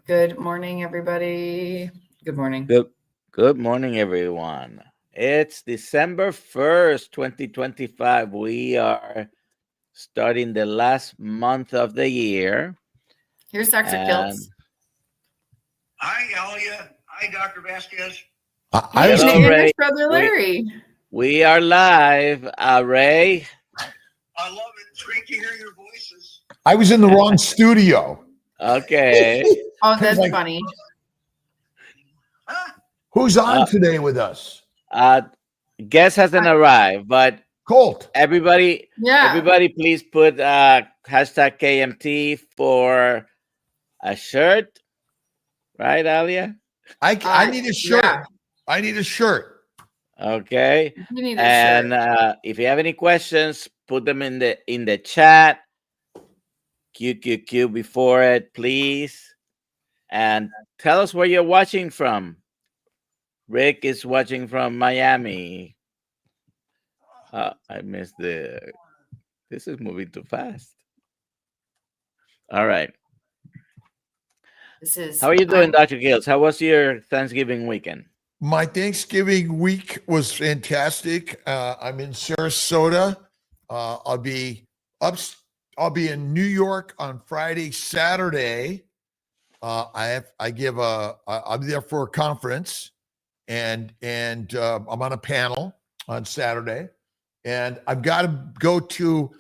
Good morning, everybody. Good morning. Good morning, everyone. It's December 1st, 2025. We are starting the last month of the year. Here's Dr. Kiltz. Hi, Alia. Hi, Dr. Vasquez. Hello, and Ray. his brother Larry. We are live. Ray. I love it. It's great to hear your voices. I was in the wrong studio. Okay. Oh, that's funny. Who's on today with us? Guest hasn't arrived, but Colt. Everybody, please put hashtag KMT for a shirt. Right, Alia? I need a shirt. Yeah. I need a shirt. Okay. You need a shirt. If you have any questions, put them in the chat. QQQ before it, please. And tell us where you're watching from. Rick is watching from Miami. I missed this is moving too fast. All right. How are you doing, Dr. Kiltz? How was your Thanksgiving weekend? My Thanksgiving week was fantastic. I'm in Sarasota. I'll be in New York on Friday, Saturday. I'll be there for a conference, and I'm on a panel on Saturday, and I've got to go to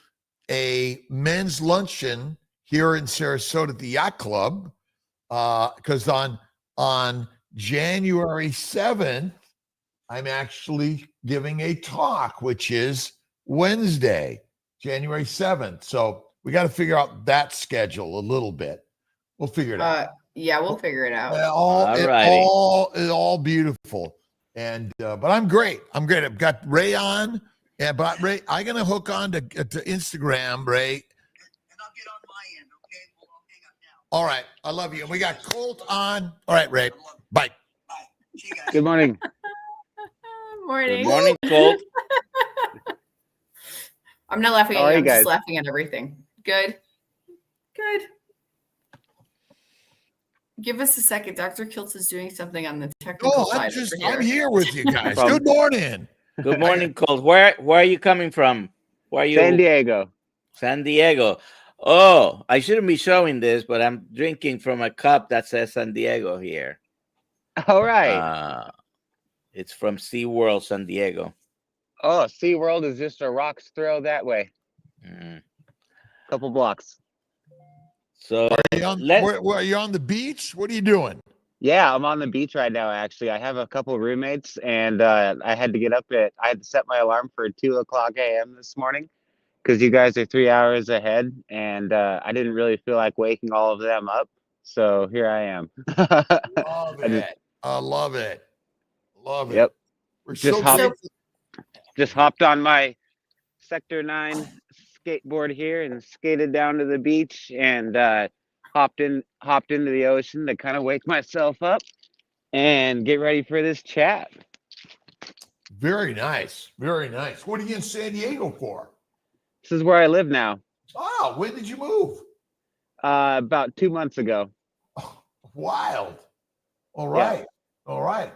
a men's luncheon here in Sarasota at the Yacht Club, because on January 7th, I'm actually giving a talk, which is Wednesday, January 7th. So we got to figure out that schedule a little bit. We'll figure it out. Yeah, we'll figure it out. It's all beautiful. And but I'm great. I've got Ray on. Yeah, but Ray, I'm gonna hook on to Instagram, Ray. And I'll get on my end, okay? We'll all hang up now. All right. I love you. And we got Colt on. All right, Ray. Bye. Bye. See you guys. Good morning. Morning. Good morning, Colt. I'm not laughing at How you. are I'm you just guys? laughing at everything. Good. Give us a second. Dr. Kiltz is doing something on the technical side. I'm here with you guys. No Good morning. Good morning, Colt. Where are you coming from? Where are you? San Diego. San Diego. Oh, I shouldn't be showing this, but I'm drinking from a cup that says San Diego here. All right. It's from SeaWorld San Diego. Oh, SeaWorld is just a rock's throw that way. Couple blocks. So are you on the beach? What are you doing? Yeah, I'm on the beach right now, actually. I have a couple roommates, and I had to set my alarm for 2:00 a.m. this morning because you guys are 3 hours ahead, and I didn't really feel like waking all of them up. So here I am. I love it. Yep. We're just hopped on my Sector 9 skateboard here and skated down to the beach and hopped into the ocean to kind of wake myself up and get ready for this chat. Very nice. Very nice. What are you in San Diego for? This is where I live now. Oh, when did you move? About 2 months ago. Oh, wild. All right. Yeah. All right.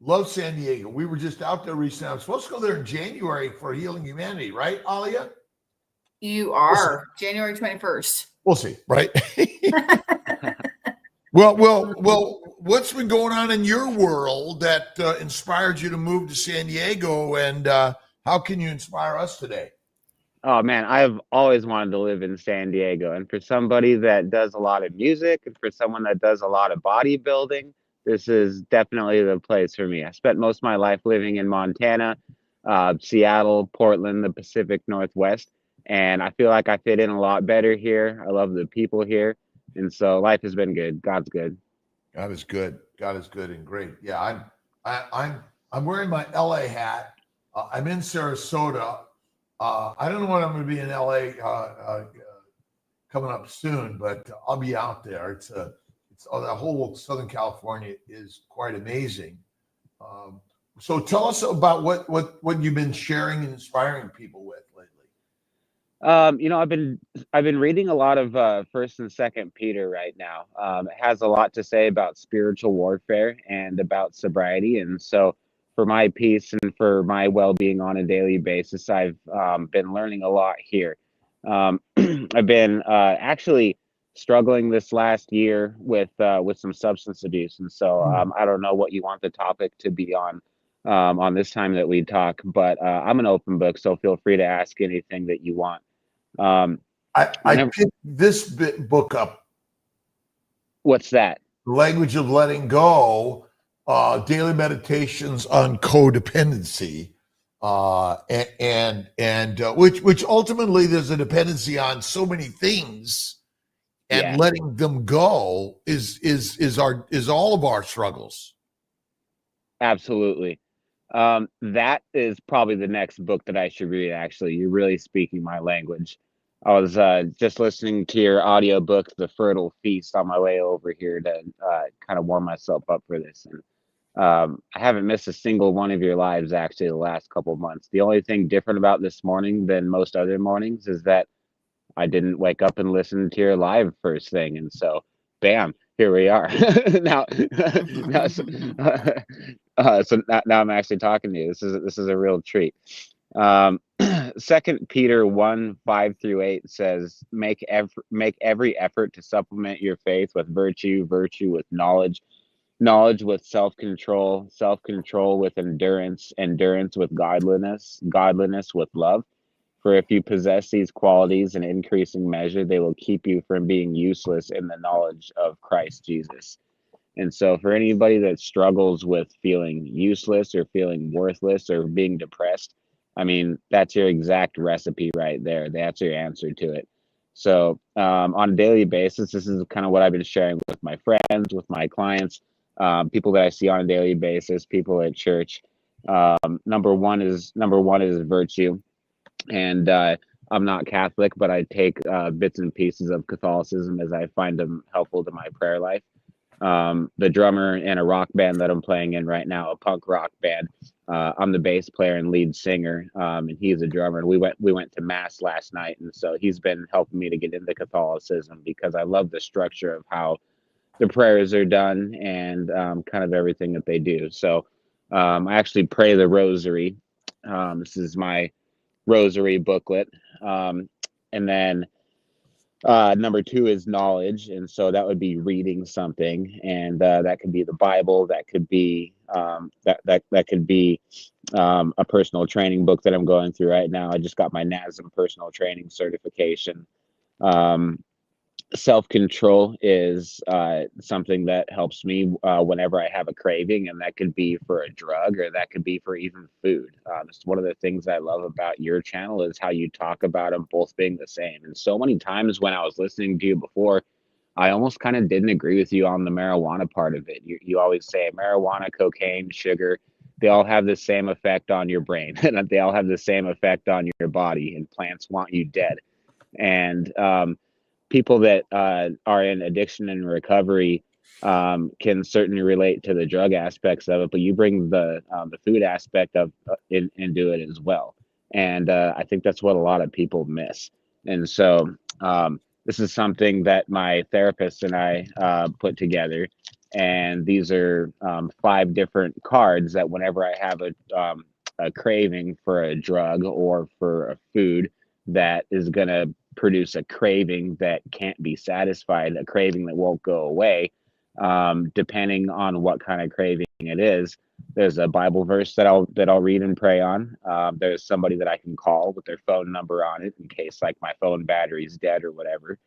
Love San Diego. We were just out there recently. I'm supposed to go there in January for Healing Humanity, right, Alia? You are. January 21st. We'll see, right? Well, what's been going on in your world that inspired you to move to San Diego, and how can you inspire us today? Oh, man, I've always wanted to live in San Diego. And for somebody that does a lot of music and for someone that does a lot of bodybuilding, this is definitely the place for me. I spent most of my life living in Montana, Seattle, Portland, the Pacific Northwest. And I feel like I fit in a lot better here. I love the people here. And so life has been good. God's good. God is good. God is good and great. Yeah, I'm wearing my LA hat. I'm in Sarasota. I don't know when I'm going to be in LA coming up soon, but I'll be out there. The whole Southern California is quite amazing. So tell us about what you've been sharing and inspiring people with lately. I've been reading a lot of First and Second Peter right now. It has a lot to say about spiritual warfare and about sobriety, and so for my peace and for my well-being on a daily basis, I've been learning a lot here. I've been actually struggling this last year with some substance abuse, and so I don't know what you want the topic to be on this time that we talk, but I'm an open book, so feel free to ask anything that you want. I picked this book up. What's that? The Language of Letting Go, Daily Meditations on Codependency, which ultimately there's a dependency on so many things, and Yeah. letting them go is all of our struggles. Absolutely. That is probably the next book that I should read, actually. You're really speaking my language. I was just listening to your audiobook, The Fertile Feast, on my way over here to kind of warm myself up for this. And I haven't missed a single one of your lives, actually, the last couple of months. The only thing different about this morning than most other mornings is that I didn't wake up and listen to your live first thing. And so, bam, here we are. now, now, so, now I'm actually talking to you. This is a real treat. 2 Peter 1:5-8 says, make every effort to supplement your faith with virtue, virtue with knowledge, knowledge with self-control, self-control with endurance, endurance with godliness, godliness with love. For if you possess these qualities in increasing measure, they will keep you from being useless in the knowledge of Christ Jesus. And so for anybody that struggles with feeling useless or feeling worthless or being depressed, I mean, that's your exact recipe right there. That's your answer to it. So on a daily basis, this is kind of what I've been sharing with my friends, with my clients, people that I see on a daily basis, people at church. Number one is virtue. And I'm not Catholic, but I take bits and pieces of Catholicism as I find them helpful to my prayer life. The drummer in a rock band that I'm playing in right now, a punk rock band. I'm the bass player and lead singer, and he's a drummer. And we went to mass last night, and so he's been helping me to get into Catholicism because I love the structure of how the prayers are done and kind of everything that they do. So I actually pray the rosary. This is my rosary booklet, and then number 2 is knowledge, and so that would be reading something, and that could be the Bible, that could be that could be a personal training book that I'm going through right now. I just got my NASM personal training certification. Self-control is something that helps me whenever I have a craving, and that could be for a drug or that could be for even food. It's one of the things I love about your channel is how you talk about them both being the same. And so many times when I was listening to you before, I almost kind of didn't agree with you on the marijuana part of it. You always say marijuana, cocaine, sugar, they all have the same effect on your brain and they all have the same effect on your body, and plants want you dead. And people that are in addiction and recovery can certainly relate to the drug aspects of it, but you bring the food aspect of into it as well. And I think that's what a lot of people miss. And so this is something that my therapist and I put together. And these are 5 different cards that whenever I have a craving for a drug or for a food that is going to produce a craving that can't be satisfied, a craving that won't go away, depending on what kind of craving it is. There's a Bible verse that I'll read and pray on. There's somebody that I can call with their phone number on it in case like my phone battery is dead or whatever.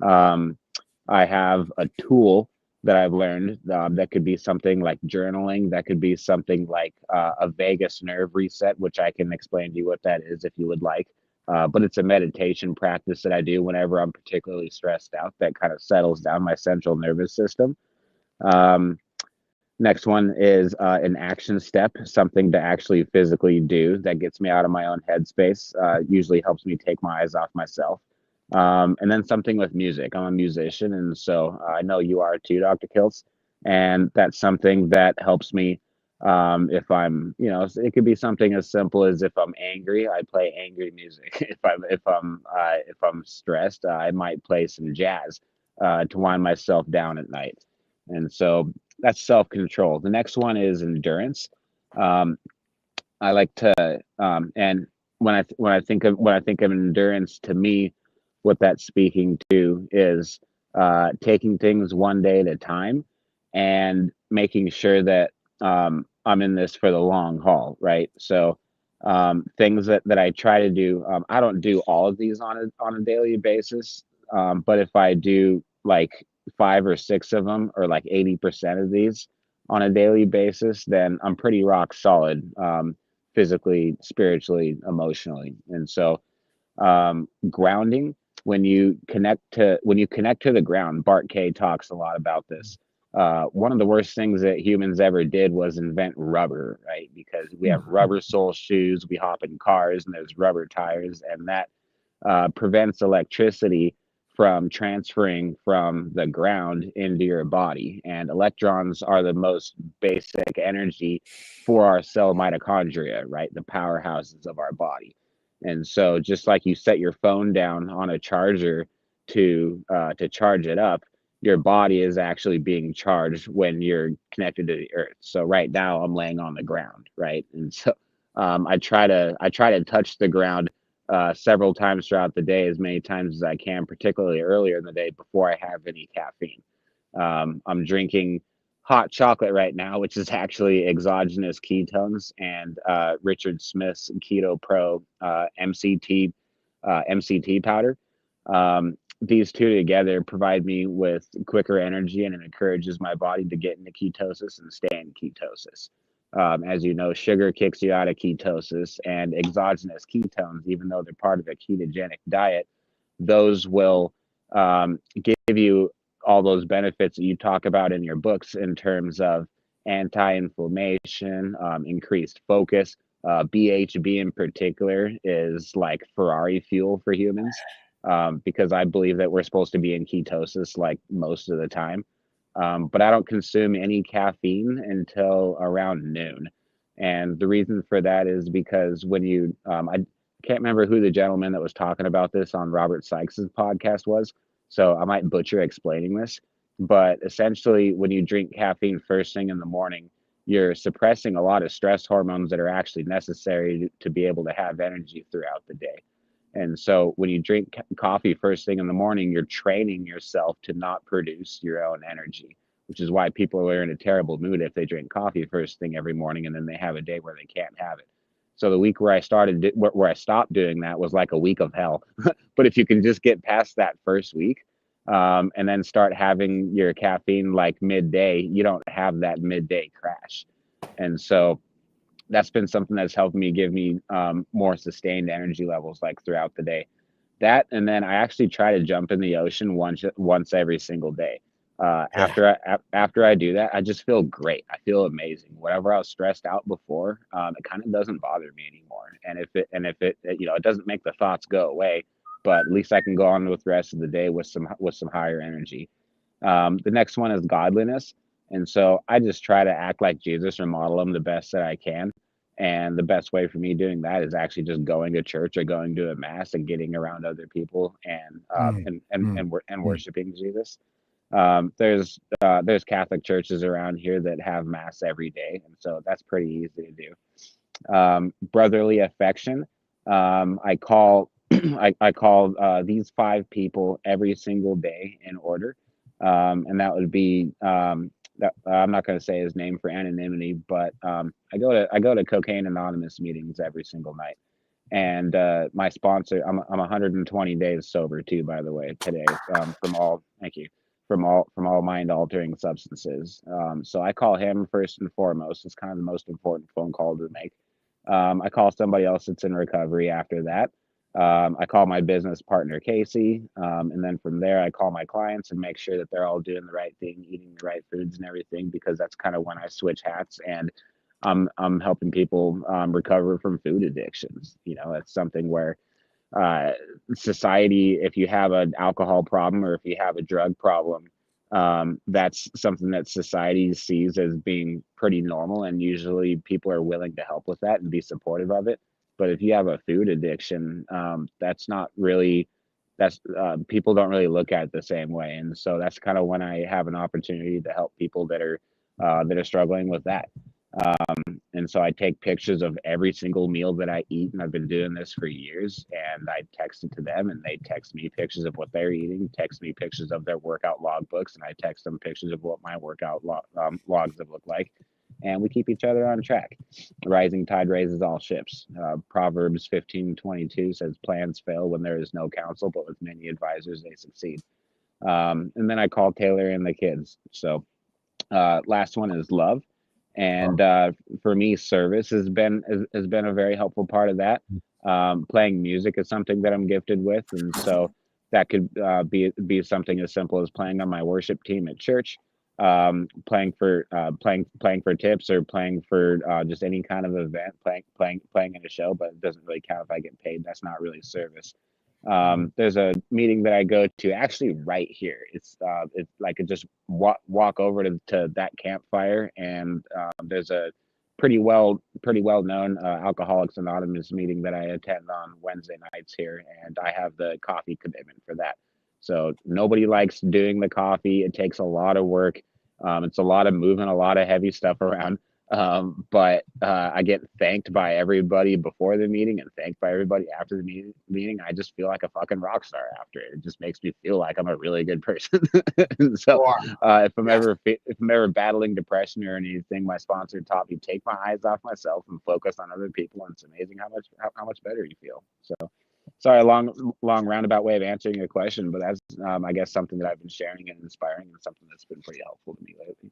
I have a tool that I've learned that could be something like journaling. That could be something like a vagus nerve reset, which I can explain to you what that is if you would like. But it's a meditation practice that I do whenever I'm particularly stressed out that kind of settles down my central nervous system. Next one is an action step, something to actually physically do that gets me out of my own headspace, usually helps me take my eyes off myself. And then something with music. I'm a musician, and so I know you are too, Dr. Kiltz. And that's something that helps me If I'm, it could be something as simple as if I'm angry, I play angry music. If I'm stressed, I might play some jazz to wind myself down at night. And so that's self-control. The next one is endurance. Um, I like to, and when I think of endurance, to me, what that's speaking to is taking things one day at a time and making sure that I'm in this for the long haul, right? So things that I try to do, I don't do all of these on a daily basis, but if I do like 5 or 6 of them, or like 80% of these on a daily basis, then I'm pretty rock solid. Physically, spiritually, emotionally. And so grounding, when you connect to the ground, Bart K talks a lot about this. One of the worst things that humans ever did was invent rubber, right? Because we have rubber sole shoes, we hop in cars and there's rubber tires, and that prevents electricity from transferring from the ground into your body. And electrons are the most basic energy for our cell mitochondria, right? The powerhouses of our body. And so, just like you set your phone down on a charger to charge it up, your body is actually being charged when you're connected to the earth. So right now, I'm laying on the ground, right? And so, I try to touch the ground several times throughout the day, as many times as I can, particularly earlier in the day before I have any caffeine. I'm drinking hot chocolate right now, which is actually exogenous ketones, and Richard Smith's Keto Pro MCT powder. These two together provide me with quicker energy, and it encourages my body to get into ketosis and stay in ketosis. As you know, sugar kicks you out of ketosis, and exogenous ketones, even though they're part of a ketogenic diet, those will give you all those benefits that you talk about in your books in terms of anti-inflammation, increased focus. BHB in particular is like Ferrari fuel for humans, because I believe that we're supposed to be in ketosis like most of the time. But I don't consume any caffeine until around noon. And the reason for that is because I can't remember who the gentleman that was talking about this on Robert Sykes's podcast was, so I might butcher explaining this. But essentially, when you drink caffeine first thing in the morning, you're suppressing a lot of stress hormones that are actually necessary to be able to have energy throughout the day. And so when you drink coffee first thing in the morning, you're training yourself to not produce your own energy, which is why people are in a terrible mood if they drink coffee first thing every morning and then they have a day where they can't have it. So the week where I stopped doing that was like a week of hell. But if you can just get past that first week, and then start having your caffeine like midday, you don't have that midday crash. And so that's been something that's helped me give me more sustained energy levels like throughout the day. That, and then I actually try to jump in the ocean once every single day. After I do that, I just feel great. I feel amazing. Whatever I was stressed out before, it kind of doesn't bother me anymore. And if it it doesn't make the thoughts go away, but at least I can go on with the rest of the day with some higher energy. The next one is godliness. And so I just try to act like Jesus or model him the best that I can. And the best way for me doing that is actually just going to church or going to a mass and getting around other people and worshiping Jesus. There's Catholic churches around here that have mass every day, and so that's pretty easy to do. Brotherly affection. I call I call these 5 people every single day in order, and that would be I'm not going to say his name for anonymity, but I go to Cocaine Anonymous meetings every single night, and my sponsor, I'm 120 days sober too, by the way, today, from all mind altering substances. So I call him first and foremost. It's kind of the most important phone call to make. I call somebody else that's in recovery after that. I call my business partner, Casey. And then from there, I call my clients and make sure that they're all doing the right thing, eating the right foods and everything, because that's kind of when I switch hats and I'm helping people recover from food addictions. That's something where society, if you have an alcohol problem or if you have a drug problem, that's something that society sees as being pretty normal, and usually people are willing to help with that and be supportive of it. But if you have a food addiction, that's not really, that's people don't really look at it the same way. And so that's kind of when I have an opportunity to help people that are struggling with that. And so I take pictures of every single meal that I eat, and I've been doing this for years, and I text it to them, and they text me pictures of what they're eating, text me pictures of their workout logbooks, and I text them pictures of what my workout logs have looked like, and we keep each other on track. Rising tide raises all ships. Proverbs 15:22 says plans fail when there is no counsel, but with many advisors they succeed. And then I call Taylor and the kids. So last one is love. And for me, service has been a very helpful part of that. Playing music is something that I'm gifted with, and so that could be something as simple as playing on my worship team at church, playing for tips, or playing for just any kind of event, playing in a show. But it doesn't really count if I get paid. That's not really service. There's a meeting that I go to actually right here. It's like I just walk over to that campfire, and there's a pretty well known Alcoholics Anonymous meeting that I attend on Wednesday nights here, and I have the coffee commitment for that. So nobody likes doing the coffee. It takes a lot of work. It's a lot of moving a lot of heavy stuff around. But I get thanked by everybody before the meeting and thanked by everybody after the meeting. I just feel like a fucking rock star after it. It just makes me feel like I'm a really good person. So if I'm ever battling depression or anything, my sponsor taught me, take my eyes off myself and focus on other people, and it's amazing how much better you feel. So sorry, a long roundabout way of answering your question, but that's I guess something that I've been sharing and inspiring, and something that's been pretty helpful to me lately.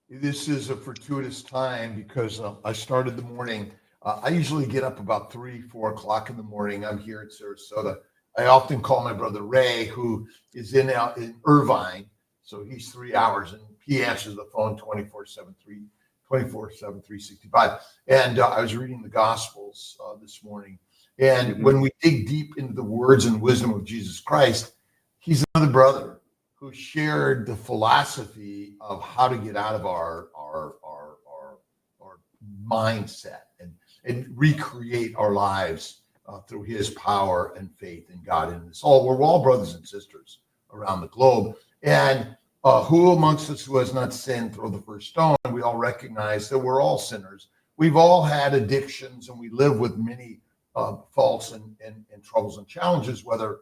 This is a fortuitous time because I started the morning. I usually get up about 3-4 o'clock in the morning. I'm here in Sarasota. I often call my brother Ray, who is in Irvine. So he's 3 hours, and he answers the phone 24/7, 365. And I was reading the Gospels this morning. And when we dig deep into the words and wisdom of Jesus Christ, he's another brother who shared the philosophy of how to get out of our mindset and recreate our lives through his power and faith in God. And we're all brothers and sisters around the globe. And who amongst us who has not sinned, throw the first stone? We all recognize that we're all sinners. We've all had addictions, and we live with many faults and troubles and challenges, whether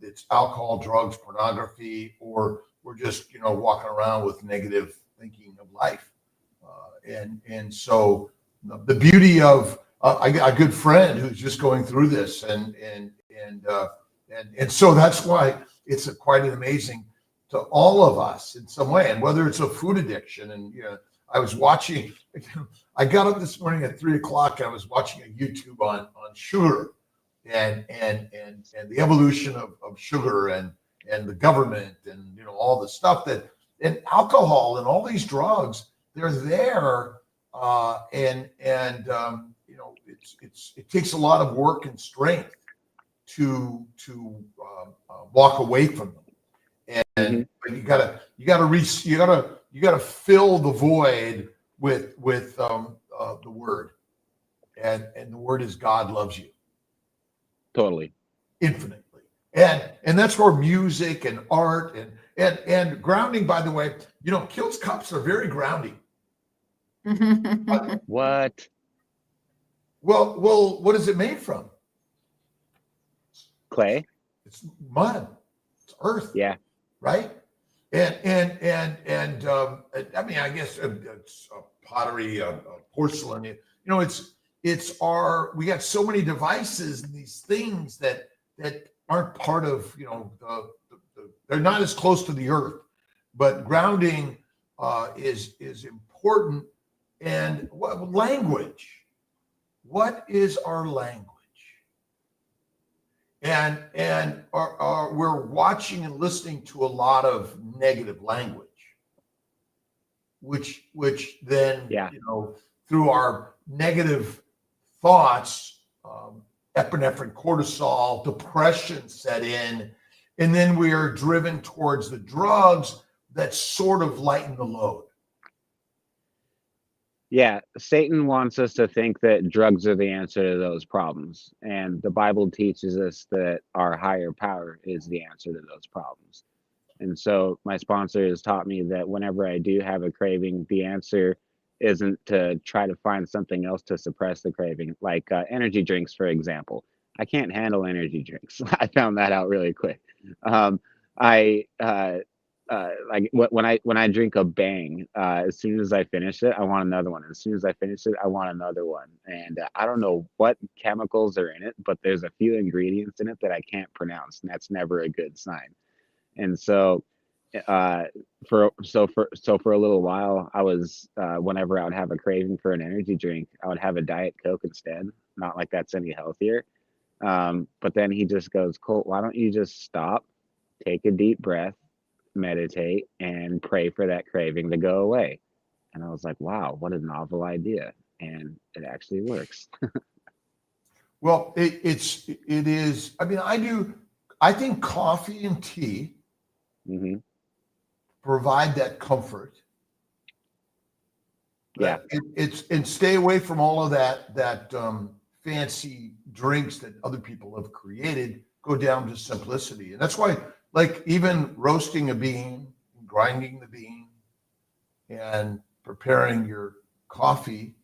it's alcohol, drugs, pornography, or we're just, walking around with negative thinking of life. And so the beauty of I got a good friend who's just going through this, and so that's why it's quite an amazing to all of us in some way. And whether it's a food addiction, and I was watching. I got up this morning at 3 o'clock. I was watching a YouTube on sugar. And the evolution of sugar and the government and all the stuff and alcohol and all these drugs, they're there, and it takes a lot of work and strength to walk away from them, and but you gotta fill the void with the word, and the word is God loves you. Totally. Infinitely. And that's where music and art and grounding, by the way, Kiltz cups are very grounding. What? Well, what is it made from? Clay. It's mud. It's earth. Yeah. Right. And I mean, I guess it's pottery, porcelain. We got so many devices and these things that aren't part of, they're not as close to the earth, but grounding is important. And language? What is our language? And we're watching and listening to a lot of negative language, which then, through our negative thoughts, epinephrine, cortisol, depression set in, And then we are driven towards the drugs that sort of lighten the load. Yeah, Satan wants us to think that drugs are the answer to those problems. And the Bible teaches us that our higher power is the answer to those problems. And so my sponsor has taught me that whenever I do have a craving, the answer isn't to try to find something else to suppress the craving, like energy drinks, for example. I can't handle energy drinks. I found that out really quick. I like when I drink a Bang, as soon as I finish it, I want another one. As soon as I finish it, I want another one. And I don't know what chemicals are in it, but there's a few ingredients in it that I can't pronounce, and that's never a good sign. And so, for a little while, I was whenever I would have a craving for an energy drink, I would have a Diet Coke instead. Not like that's any healthier. But then he just goes, Colt, why don't you just stop, take a deep breath, meditate, and pray for that craving to go away? And I was like, wow, what a novel idea. And it actually works. Well, it is. I mean, I think coffee and tea provide that comfort. Yeah. And stay away from all of that fancy drinks that other people have created. Go down to simplicity. And that's why, like, even roasting a bean, grinding the bean, and preparing your coffee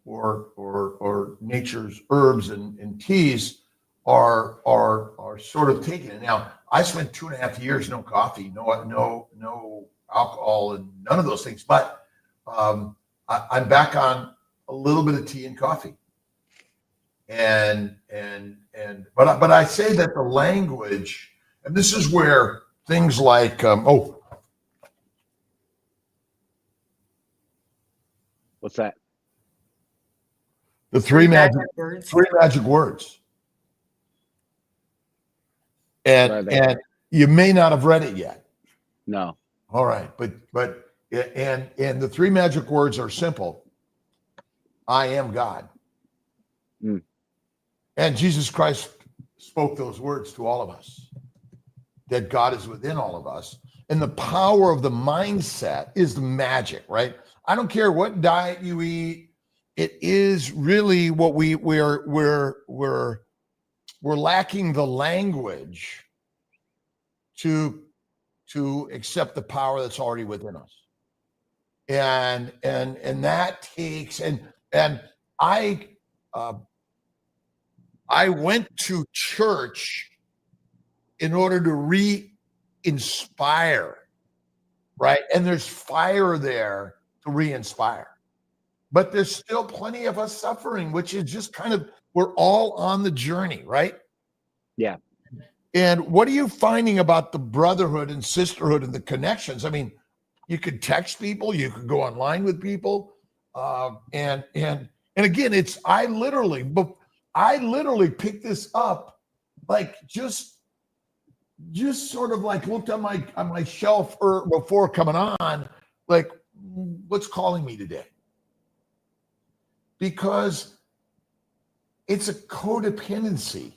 or nature's herbs and teas are sort of taken. And now I spent 2.5 years, no coffee, no alcohol, and none of those things. But I'm back on a little bit of tea and coffee. But I say that the language, and this is where things like What's that? The three magic words. And you may not have read it yet. No. All right, but the three magic words are simple. I am God. And Jesus Christ spoke those words to all of us, that God is within all of us. And the power of the mindset is the magic, right? I don't care what diet you eat. It is really what we're lacking the language to accept the power that's already within us. And that takes, and I went to church in order to re-inspire, right? And there's fire there to re-inspire. But there's still plenty of us suffering, which is just kind of, we're all on the journey, right? Yeah. And what are you finding about the brotherhood and sisterhood and the connections? I mean, you could text people, you could go online with people. And again, I literally picked this up, like just sort of like looked on my shelf before coming on, like, what's calling me today? Because it's a codependency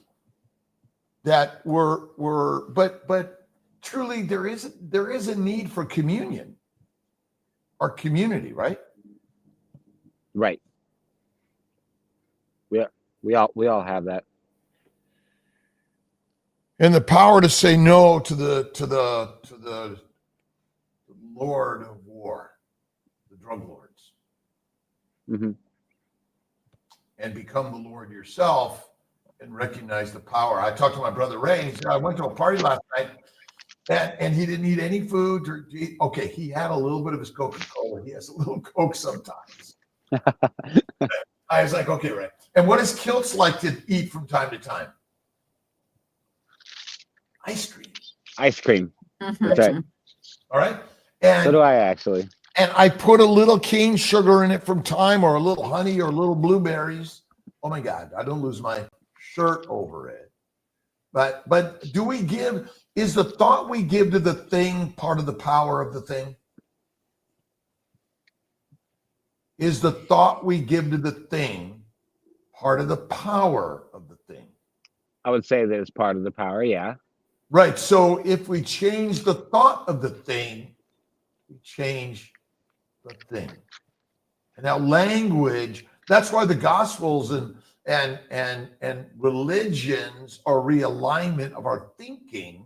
that but truly there is a need for communion or community, right? Right. We all have that. And the power to say no to the Lord of War, the drug lords, and become the Lord yourself and recognize the power. I talked to my brother Ray. He said, I went to a party last night and he didn't eat any food. Okay, he had a little bit of his Coca-Cola. He has a little Coke sometimes. I was like, okay, Ray. And what does Kiltz like to eat from time to time? Ice cream. Ice cream. That's right. All right. And so do I actually. And I put a little cane sugar in it from time, or a little honey, or a little blueberries. Oh my God, I don't lose my shirt over it. But is the thought we give to the thing part of the power of the thing? Is the thought we give to the thing part of the power of the thing? I would say that it's part of the power, yeah. Right. So if we change the thought of the thing, we change the thing. And now language, that's why the gospels and religions are realignment of our thinking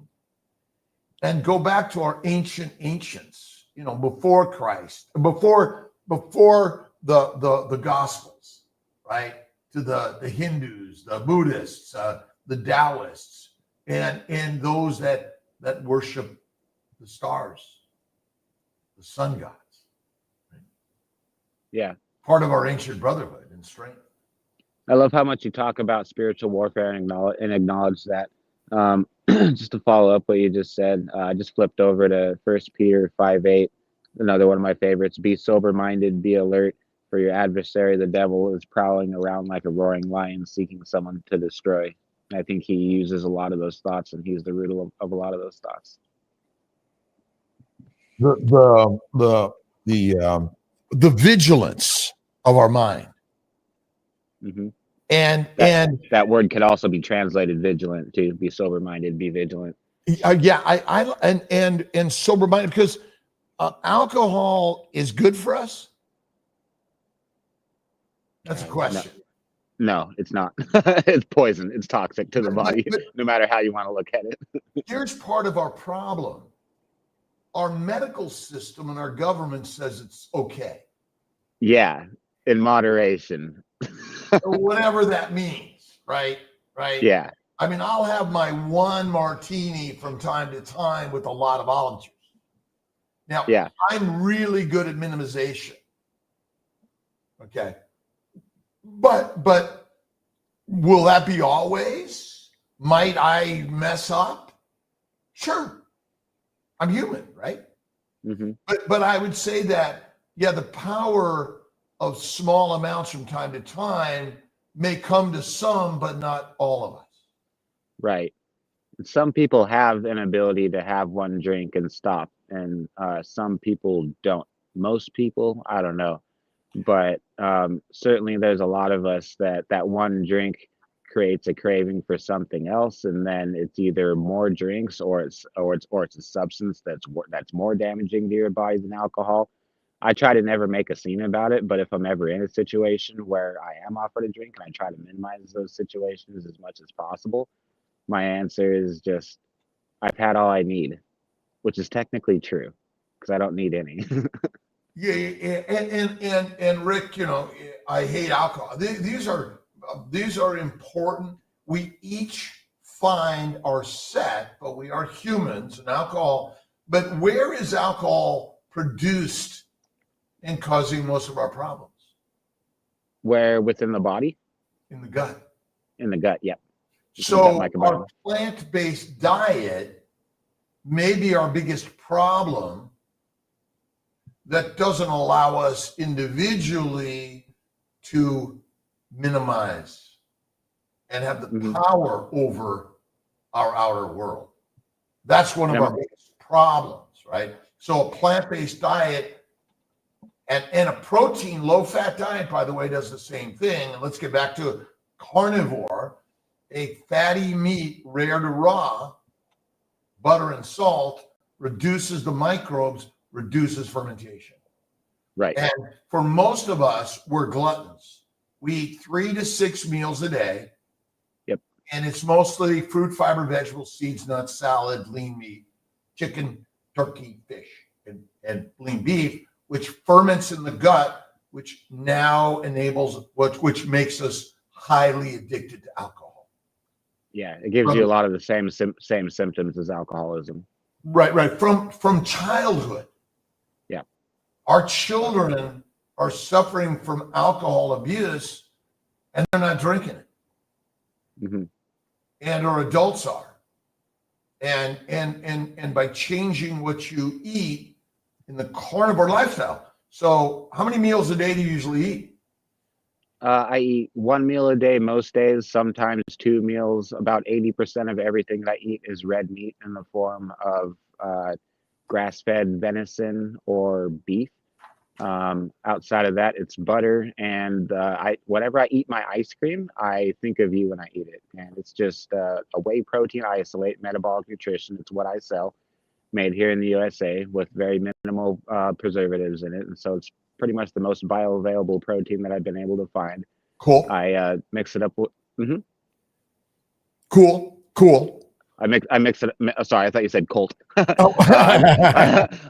and go back to our ancients, before Christ, before the gospels, right? To the Hindus, the Buddhists, the Taoists, and those that worship the stars, the sun gods. Right? Yeah. Part of our ancient brotherhood and strength. I love how much you talk about spiritual warfare and acknowledge that. Just to follow up what you just said, I just flipped over to 1 Peter 5:8, another one of my favorites. Be sober-minded, be alert, for your adversary, the devil, is prowling around like a roaring lion, seeking someone to destroy. I think he uses a lot of those thoughts, and he's the root of a lot of those thoughts. The vigilance of our mind. Mm-hmm. And that word could also be translated vigilant too. Be sober minded, be vigilant. And sober minded, because alcohol is good for us. That's a question. No, it's not. It's poison. It's toxic to the body, no matter how you want to look at it. Here's part of our problem. Our medical system and our government says it's okay. Yeah, in moderation. Whatever that means, right? Yeah. I mean, I'll have my one martini from time to time with a lot of olive juice. Now, yeah. I'm really good at minimization. Okay. But will that be always? Might I mess up? Sure. I'm human, right? Mm-hmm. But I would say that, yeah, the power of small amounts from time to time may come to some, but not all of us. Right. Some people have an ability to have one drink and stop, and some people don't. Most people, I don't know. But certainly there's a lot of us that one drink creates a craving for something else, and then it's either more drinks or it's a substance that's more damaging to your body than alcohol. I try to never make a scene about it, but if I'm ever in a situation where I am offered a drink, and I try to minimize those situations as much as possible, my answer is just, I've had all I need, which is technically true because I don't need any. Yeah, and Rick, I hate alcohol. These are important. We each find our set, but we are humans and alcohol. But where is alcohol produced and causing most of our problems? Where within the body? In the gut. In the gut, yep. So our plant-based diet may be our biggest problem that doesn't allow us individually to minimize and have the power over our outer world. That's one of our biggest problems, right? So a plant-based diet and a protein, low-fat diet, by the way, does the same thing. And let's get back to carnivore, a fatty meat, rare to raw, butter and salt, reduces the microbes, reduces fermentation. Right. And for most of us, we're gluttons. We eat 3 to 6 meals a day. Yep. And it's mostly fruit, fiber, vegetables, seeds, nuts, salad, lean meat, chicken, turkey, fish, and lean beef, which ferments in the gut, which now enables which makes us highly addicted to alcohol. Yeah, it gives you a lot of the same symptoms as alcoholism. Right. From childhood. Yeah. Our children are suffering from alcohol abuse and they're not drinking it. Mm-hmm. And our adults are. And by changing what you eat in the carnivore lifestyle. So how many meals a day do you usually eat? I eat 1 meal a day most days, sometimes 2 meals. About 80% of everything that I eat is red meat in the form of grass-fed venison or beef. Outside of that, it's butter, and whenever I eat my ice cream, I think of you when I eat it. And it's just a whey protein isolate, metabolic nutrition. It's what I sell, made here in the USA with very minimal preservatives in it, and so it's pretty much the most bioavailable protein that I've been able to find. Cool. I mix it up with. Cool. I mix it. Sorry, I thought you said Colt. Oh.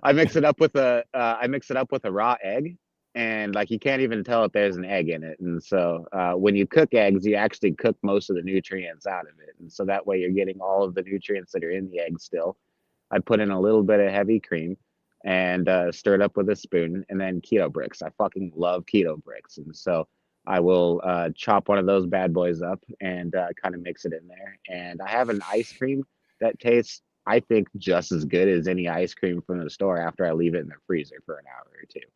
I mix it up with a raw egg, and like you can't even tell if there's an egg in it. And so when you cook eggs, you actually cook most of the nutrients out of it, and so that way you're getting all of the nutrients that are in the egg still. I put in a little bit of heavy cream and stir it up with a spoon, and then keto bricks. I fucking love keto bricks, and so I will chop one of those bad boys up and kind of mix it in there. And I have an ice cream that tastes, I think, just as good as any ice cream from the store after I leave it in the freezer for an hour or two.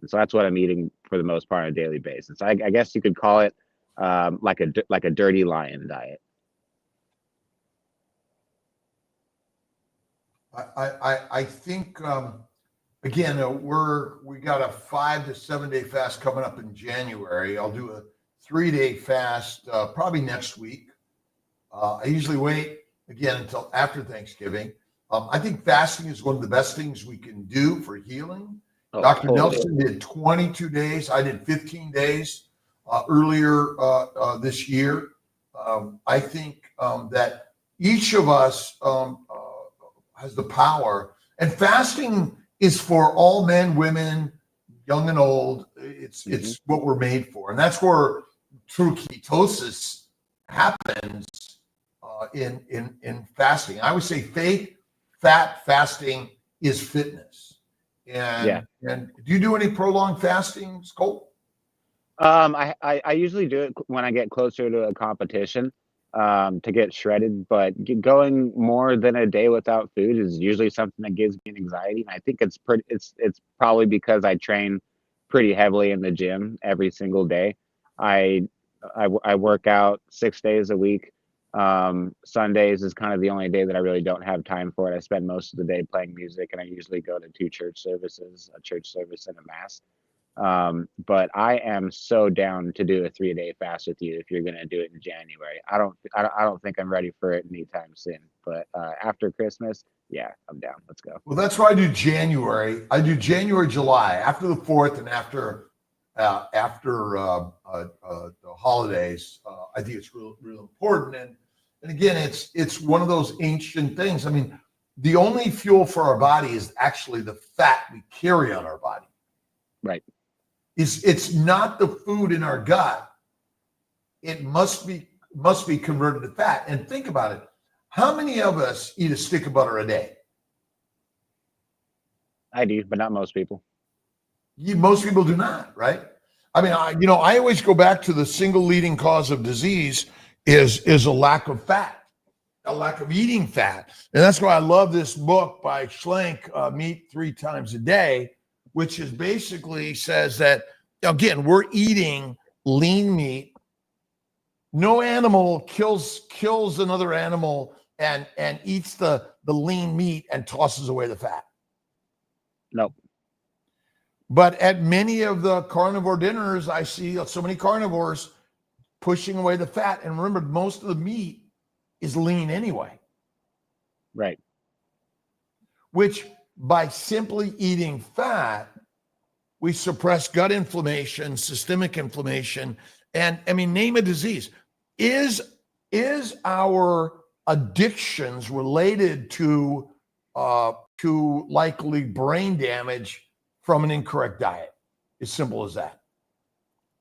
And so that's what I'm eating for the most part on a daily basis. I guess you could call it like a dirty lion diet. I think again we got a 5 to 7 day fast coming up in January. I'll do a 3-day fast probably next week. I usually wait again until after Thanksgiving. I think fasting is one of the best things we can do for healing. Dr. Nelson did 22 days. I did 15 days earlier this year. I think that each of us has the power, and fasting is for all men, women, young and old. It's what we're made for, and that's where true ketosis happens in fasting. I would say fat fasting is fitness. And do you do any prolonged fasting, Colt? I usually do it when I get closer to a competition to get shredded, but going more than a day without food is usually something that gives me an anxiety. And I think it's probably because I train pretty heavily in the gym every single day. I work out 6 days a week. Sundays is kind of the only day that I really don't have time for it. I spend most of the day playing music, and I usually go to 2 church services, a church service and a mass. But I am so down to do a 3-day fast with you if you're going to do it in January. I don't think I'm ready for it anytime soon, but after Christmas, yeah, I'm down. Let's go. Well, that's why I do January. I do January, July, after the 4th and after the holidays. I think it's real important. And again, it's one of those ancient things. I mean, the only fuel for our body is actually the fat we carry on our body. Right. It's not the food in our gut. It must be converted to fat. And think about it. How many of us eat a stick of butter a day? I do, but not most people. Most people do not, right? I mean, I always go back to the single leading cause of disease is a lack of fat, a lack of eating fat. And that's why I love this book by Schlenk, Meat 3 Times a Day, which is basically says that, again, we're eating lean meat. No animal kills another animal and eats the lean meat and tosses away the fat. Nope. But at many of the carnivore dinners, I see so many carnivores pushing away the fat. And remember, most of the meat is lean anyway. Right. Which by simply eating fat, we suppress gut inflammation, systemic inflammation, and I mean, name a disease. Is our addictions related to likely brain damage from an incorrect diet? As simple as that.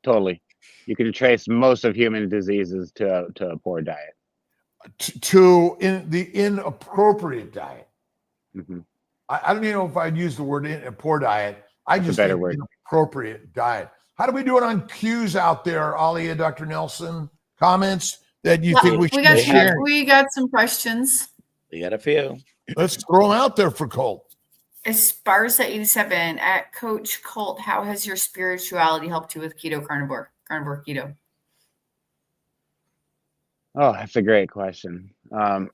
Totally. You can trace most of human diseases to a poor diet. To the inappropriate diet. Mm-hmm. I don't even know if I'd use the word a poor diet. I just better think word. Inappropriate diet. How do we do it on cues out there, Alia, Dr. Nelson? Comments that you think we should share? We got some questions. We got a few. Let's throw them out there for Colt. Esparza87 at Coach Colt, how has your spirituality helped you with carnivore keto? Oh, that's a great question. How's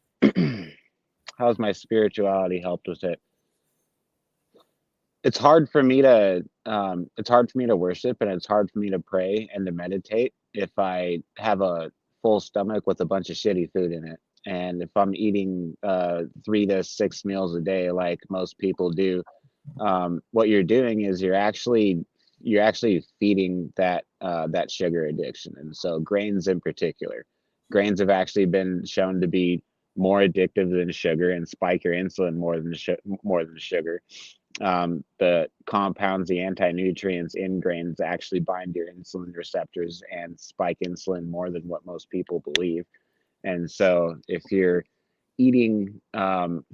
my spirituality helped with it? it's hard for me to worship, and it's hard for me to pray and to meditate if I have a full stomach with a bunch of shitty food in it. And if I'm eating 3 to 6 meals a day like most people do, what you're doing is you're actually feeding that sugar addiction. And so grains in particular, grains have actually been shown to be more addictive than sugar and spike your insulin more than sugar. The compounds, the anti-nutrients in grains actually bind your insulin receptors and spike insulin more than what most people believe. And so if you're eating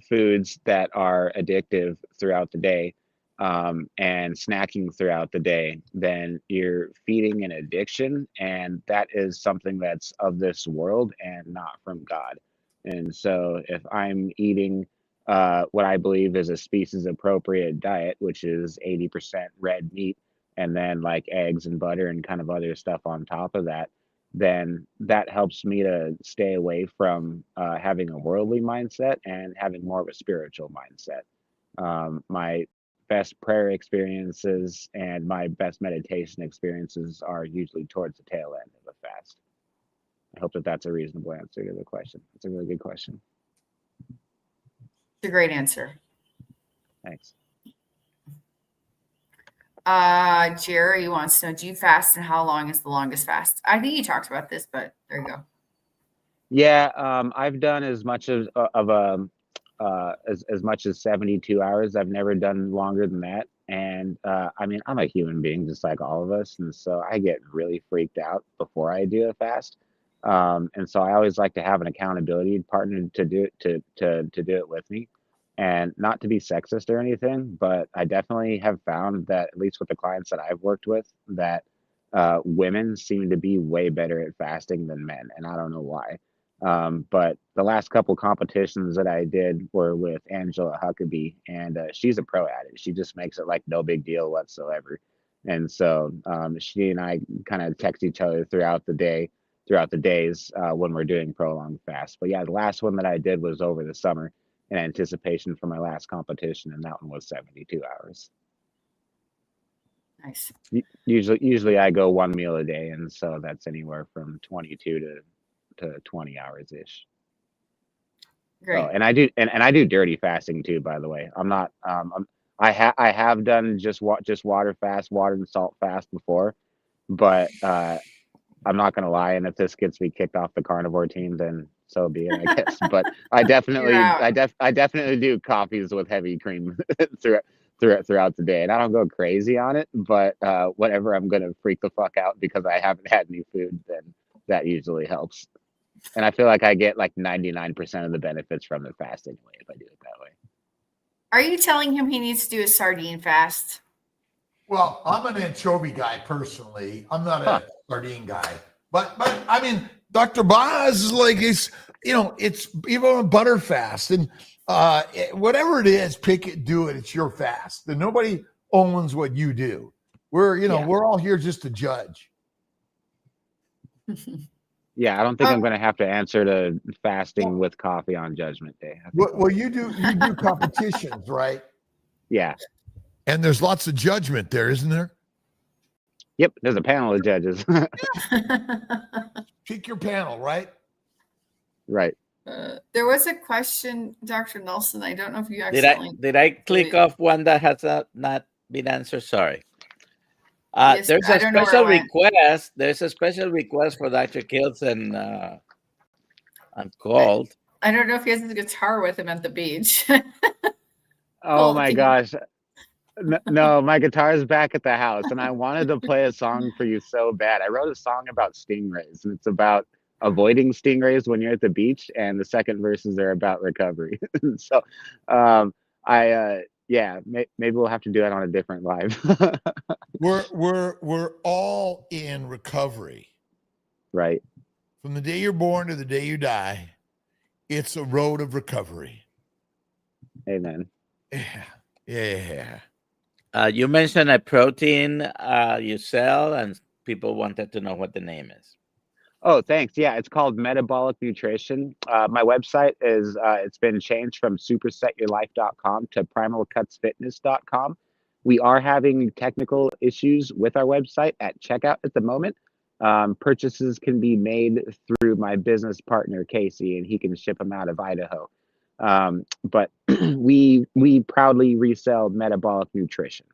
foods that are addictive throughout the day, and snacking throughout the day, then you're feeding an addiction, and that is something that's of this world and not from God. And so if I'm eating what I believe is a species appropriate diet, which is 80% red meat, and then like eggs and butter and kind of other stuff on top of that, then that helps me to stay away from having a worldly mindset and having more of a spiritual mindset. My best prayer experiences and my best meditation experiences are usually towards the tail end of a fast. I hope that that's a reasonable answer to the question. It's a really good question. It's a great answer. Thanks. Jerry wants to know, do you fast, and how long is the longest fast? I think you talked about this, but there you go. Yeah, I've done as much as much as 72 hours. I've never done longer than that. And I mean, I'm a human being just like all of us, and so I get really freaked out before I do a fast. And so I always like to have an accountability partner to do it with me. And not to be sexist or anything, but I definitely have found that, at least with the clients that I've worked with, that women seem to be way better at fasting than men, and I don't know why. But the last couple competitions that I did were with Angela Huckabee, and she's a pro at it. She just makes it like no big deal whatsoever. And so she and I kind of text each other throughout the days when we're doing prolonged fasts. But yeah, the last one that I did was over the summer in anticipation for my last competition, and that one was 72 hours. Nice. Usually I go 1 meal a day, and so that's anywhere from 22 to 20 hours ish. Great. Oh, and I do dirty fasting too, by the way. I'm not I have done just water fast, water and salt fast before, but I'm not gonna lie, and if this gets me kicked off the carnivore team, then so be it, I guess. But I definitely do coffees with heavy cream throughout the day, and I don't go crazy on it. But whenever I'm gonna freak the fuck out because I haven't had any food, then that usually helps. And I feel like I get like 99% of the benefits from the fast anyway if I do it that way. Are you telling him he needs to do a sardine fast? Well, I'm an anchovy guy personally. I'm not a sardine guy. But I mean, Dr. Boz is like, it's even a butter fast, and whatever it is, pick it, do it. It's your fast. And nobody owns what you do. We're all here just to judge. Yeah, I don't think I'm going to have to answer to fasting with coffee on Judgment Day. Well, you do competitions, right? Yeah. And there's lots of judgment there, isn't there? Yep, there's a panel of judges. Pick your panel, right? Right. There was a question, Dr. Nelson. I don't know if you accidentally did I click off one that has not been answered? Sorry. Yes, There's I a don't know where special it went. request. There's a special request for Dr. Kiltz and Colt. I don't know if he has his guitar with him at the beach. Oh my gosh. No, my guitar is back at the house, and I wanted to play a song for you so bad. I wrote a song about stingrays, and it's about avoiding stingrays when you're at the beach, and the second verses are about recovery. So maybe we'll have to do that on a different live. We're all in recovery. Right. From the day you're born to the day you die, it's a road of recovery. Amen. Yeah. You mentioned a protein you sell, and people wanted to know what the name is. Oh, thanks. Yeah, it's called Metabolic Nutrition. My website is it's been changed from supersetyourlife.com to primalcutsfitness.com. We are having technical issues with our website at checkout at the moment. Purchases can be made through my business partner, Casey, and he can ship them out of Idaho. But we proudly resell metabolic nutrition,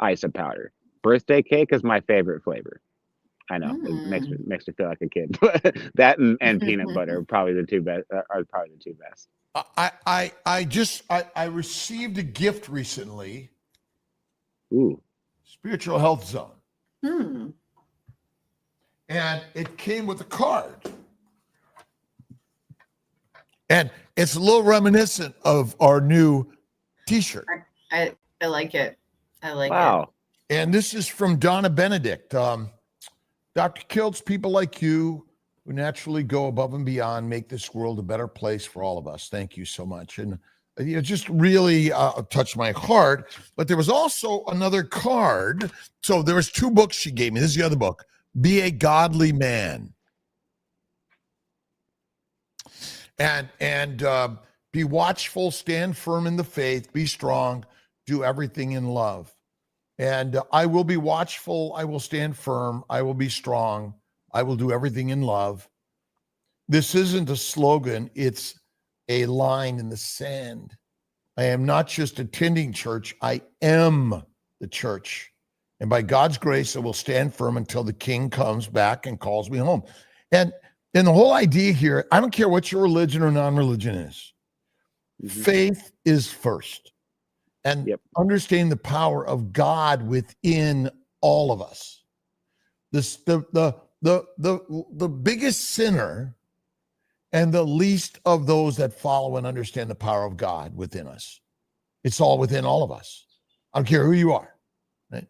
ISA powder. Birthday cake is my favorite flavor. I know it makes me feel like a kid, but that and peanut butter are probably the two best. I received a gift recently. Ooh, Spiritual Health Zone. Hmm. And it came with a card. And it's a little reminiscent of our new t-shirt. I like it. I like it. wow. And this is from Donna Benedict. Dr. Kiltz, people like you who naturally go above and beyond make this world a better place for all of us. Thank you so much. And it just really touched my heart. But there was also another card. So there was 2 books she gave me. This is the other book. Be a Godly Man. And be watchful, stand firm in the faith, be strong, do everything in love. And I will be watchful, I will stand firm, I will be strong, I will do everything in love. This isn't a slogan, it's a line in the sand. I am not just attending church, I am the church. And by God's grace, I will stand firm until the King comes back and calls me home. And the whole idea here, I don't care what your religion or non-religion is. Faith is first. And understanding the power of God within all of us. The biggest sinner and the least of those that follow and understand the power of God within us. It's all within all of us. I don't care who you are. Right?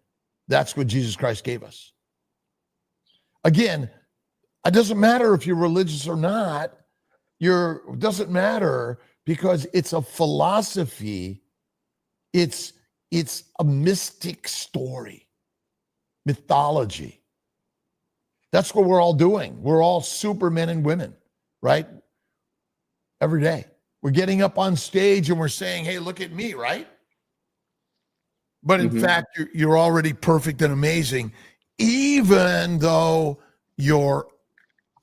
That's what Jesus Christ gave us. Again, it doesn't matter if you're religious or not. It doesn't matter because it's a philosophy. It's a mystic story, mythology. That's what we're all doing. We're all supermen and women, right? Every day. We're getting up on stage and we're saying, hey, look at me, right? But in fact, you're already perfect and amazing, even though you're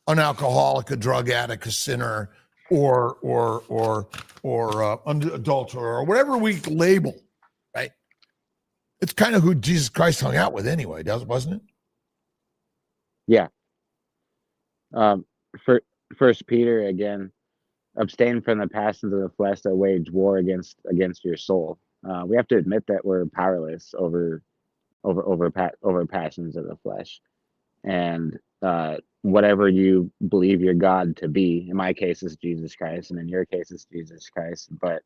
an alcoholic, a drug addict, a sinner, or adulterer, or whatever we label, right? It's kind of who Jesus Christ hung out with anyway, wasn't it? Yeah. First Peter, again, abstain from the passions of the flesh that wage war against your soul. We have to admit that we're powerless over passions of the flesh, and whatever you believe your God to be. In my case, it's Jesus Christ, and in your case, it's Jesus Christ. But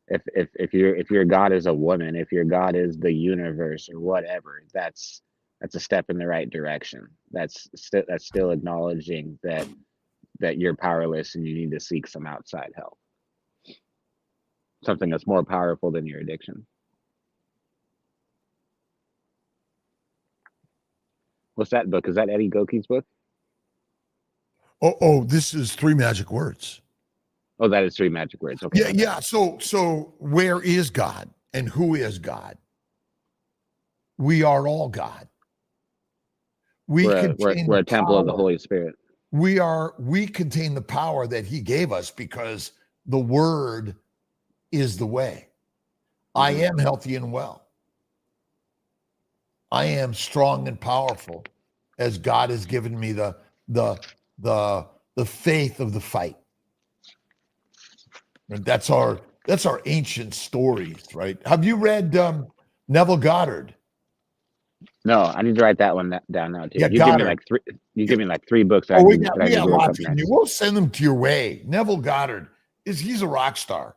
if your God is a woman, if your God is the universe or whatever, that's a step in the right direction. That's still acknowledging that you're powerless and you need to seek some outside help. Something that's more powerful than your addiction. What's that book? Is that Eddie Goki's book? Oh, this is 3 Magic Words. Oh, that is 3 Magic Words. Okay. Yeah. So where is God and who is God? We are all God. We're a temple of the Holy Spirit. We contain the power that he gave us because the word is the way. I am healthy and well. I am strong and powerful as God has given me the faith of the fight. And that's our ancient stories, right? Have you read Neville Goddard? No, I need to write that one down now too. Yeah, give me like 3 books. We got lots. We'll send them to your way. Neville Goddard he's a rock star.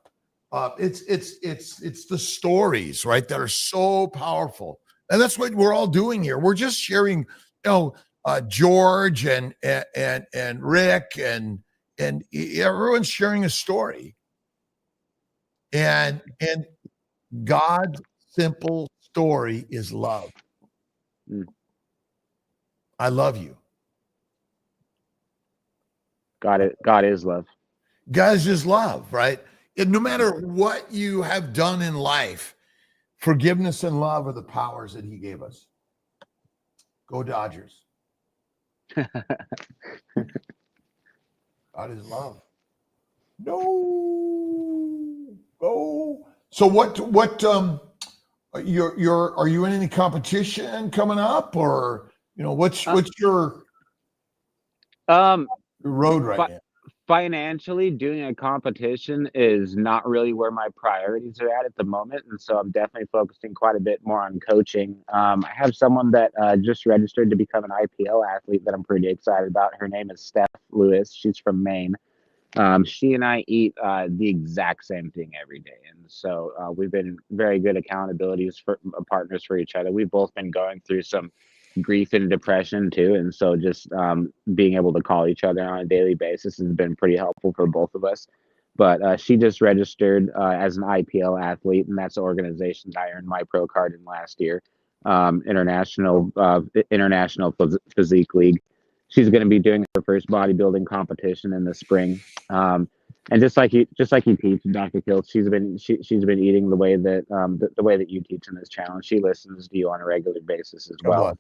It's the stories, right, that are so powerful. And that's what we're all doing here. We're just sharing, George and Rick and everyone's sharing a story. And God's simple story is love. I love you. God is love. God is just love, right? And no matter what you have done in life, Forgiveness and love are the powers that he gave us. Go Dodgers. God is love. No. Go. So what are you in any competition coming up, or what's your road right now? Financially, doing a competition is not really where my priorities are at the moment, and so I'm definitely focusing quite a bit more on coaching. I have someone that just registered to become an IPO athlete that I'm pretty excited about. Her name is Steph Lewis. She's from Maine. She and I eat the exact same thing every day, and so we've been very good accountabilities for partners for each other. We've both been going through some grief and depression too, and so just being able to call each other on a daily basis has been pretty helpful for both of us. But she just registered as an IPL athlete, and that's the organization that I earned my pro card in last year, International Physique League. She's going to be doing her first bodybuilding competition in the spring. And just like you teach, Dr. Kiltz, she's been eating the way that the way that you teach in this channel. She listens to you on a regular basis as well.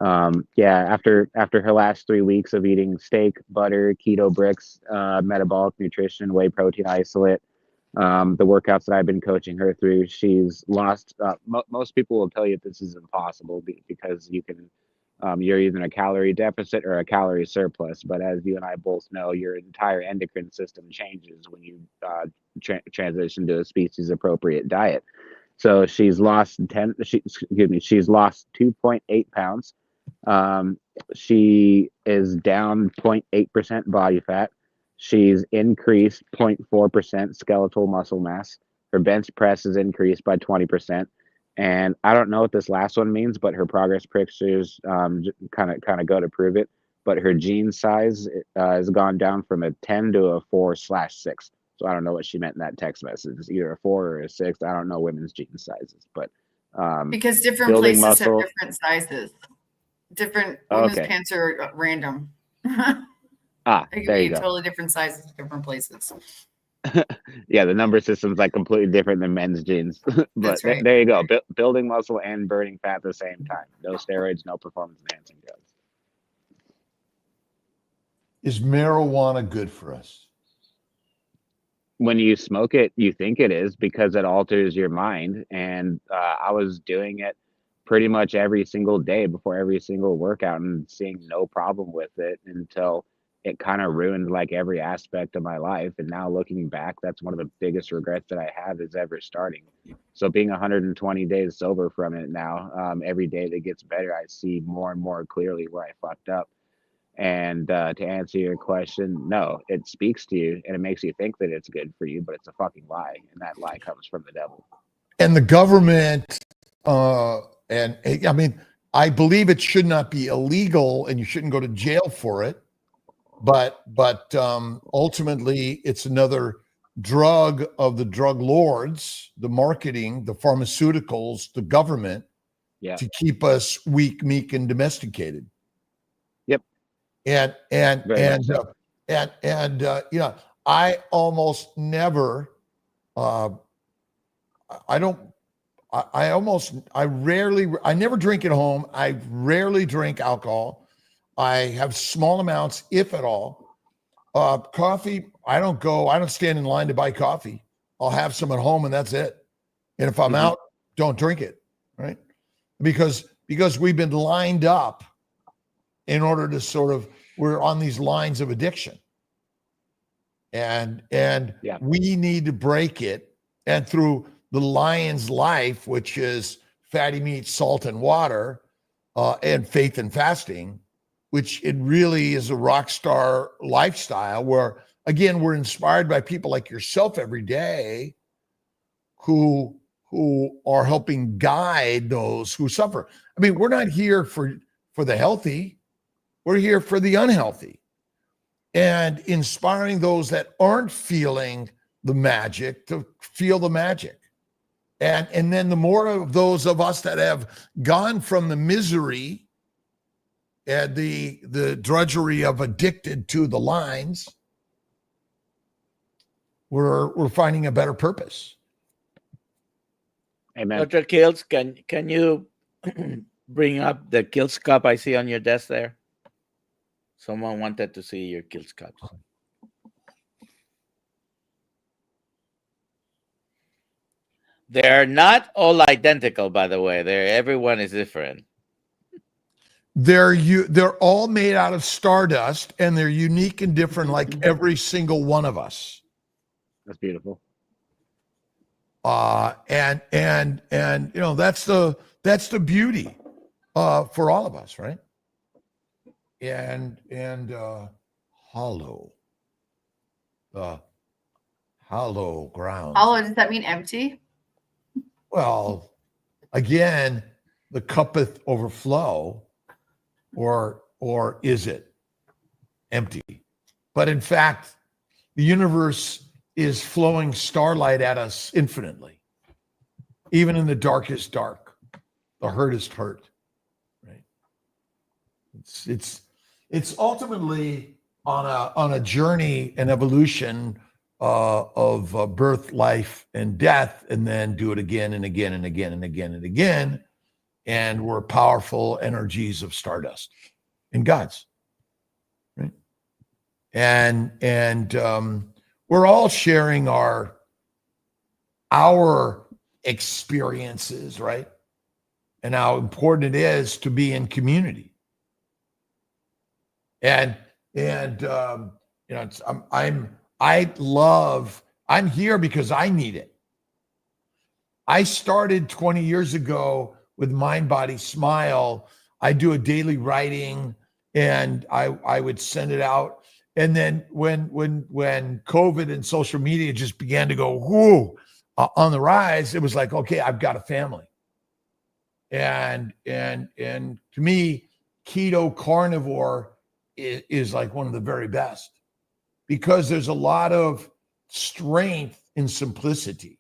After her last 3 weeks of eating steak, butter, keto bricks, metabolic nutrition, whey protein isolate, the workouts that I've been coaching her through, she's lost. Most people will tell you this is impossible because you can. You're either in a calorie deficit or a calorie surplus. But as you and I both know, your entire endocrine system changes when you transition to a species appropriate diet. So she's lost she's lost 2.8 pounds. She is down 0.8% body fat. She's increased 0.4% skeletal muscle mass. Her bench press is increased by 20%. And I don't know what this last one means, but her progress pictures kind of go to prove it. But her jean size has gone down from a 10 to a 4/6. So I don't know what she meant in that text message. It's either a 4 or a 6. I don't know women's jean sizes, but because different building places muscle. have different sizes. Different women's pants are random. It there can you be go. totally different sizes, different places. Yeah, the number system's like completely different than men's jeans. But That's right. there you go. Building muscle and burning fat at the same time. No steroids, no performance enhancing drugs. Is marijuana good for us? When you smoke it, you think it is because it alters your mind. And I was doing it pretty much every single day before every single workout and seeing no problem with it until it kind of ruined like every aspect of my life. And now looking back, that's one of the biggest regrets that I have is ever starting. So being 120 days sober from it now, every day that gets better, I see more and more clearly where I fucked up. And to answer your question, no, it speaks to you and it makes you think that it's good for you, but it's a fucking lie. And that lie comes from the devil. And the government, and I mean, I believe it should not be illegal and you shouldn't go to jail for it. But ultimately, it's another drug of the drug lords, the marketing, the pharmaceuticals, the government, to keep us weak, meek, and domesticated. Yep. And I almost never, I never drink at home. I rarely drink alcohol. I have small amounts, if at all. Coffee, I don't stand in line to buy coffee. I'll have some at home and that's it. And if I'm out, don't drink it, right? Because we've been lined up in order to we're on these lines of addiction. And we need to break it. And through the Lion's Life, which is fatty meat, salt, and water, and faith and fasting, which it really is a rock star lifestyle where, again, we're inspired by people like yourself every day who are helping guide those who suffer. I mean, we're not here for the healthy. We're here for the unhealthy and inspiring those that aren't feeling the magic to feel the magic. And then the more of those of us that have gone from the misery and the drudgery of addicted to the lines, we're finding a better purpose. Amen. Dr. Kiltz, can you bring up the Kiltz cup I see on your desk there? Someone wanted to see your Kiltz cups. They're not all identical, by the way. Everyone is different. They're all made out of stardust, and they're unique and different, like every single one of us. That's beautiful. And you know, that's the beauty for all of us, right? And hollow, the hollow ground. Hollow, does that mean empty? Well, again, the cuppeth overflow, or is it empty? But in fact, the universe is flowing starlight at us infinitely, even in the darkest dark, the hurtest hurt. Right? It's ultimately on a journey, an evolution of birth, life, and death, and then do it again and again and again and again and again. And we're powerful energies of stardust in God's, right? And we're all sharing our experiences, right? And how important it is to be in community. And you know, I'm here because I need it. I started 20 years ago with Mind, Body, Smile. I do a daily writing, and I would send it out. And then when COVID and social media just began to go on the rise, it was like, okay, I've got a family. And to me, keto carnivore is like one of the very best, because there's a lot of strength in simplicity.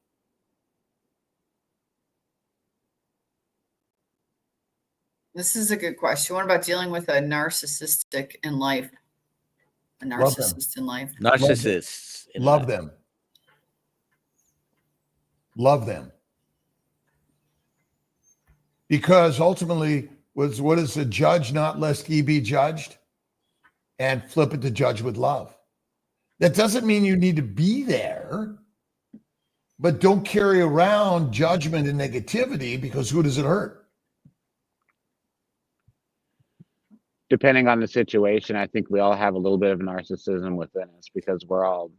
This is a good question. What about dealing with a narcissistic in life? A narcissist in life. Narcissists. Love them. Love them. Because ultimately, what is the judge not lest ye be judged? And flip it to judge with love. That doesn't mean you need to be there, but don't carry around judgment and negativity, because who does it hurt? Depending on the situation, I think we all have a little bit of narcissism within us, because we're all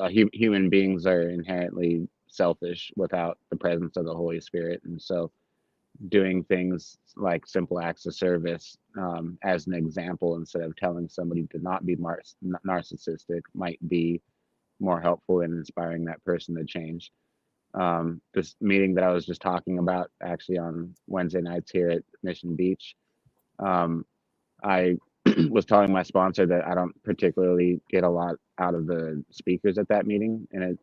human beings are inherently selfish without the presence of the Holy Spirit. And so doing things like simple acts of service as an example, instead of telling somebody to not be narcissistic, might be more helpful in inspiring that person to change. This meeting that I was just talking about, actually on Wednesday nights here at Mission Beach, I was telling my sponsor that I don't particularly get a lot out of the speakers at that meeting, and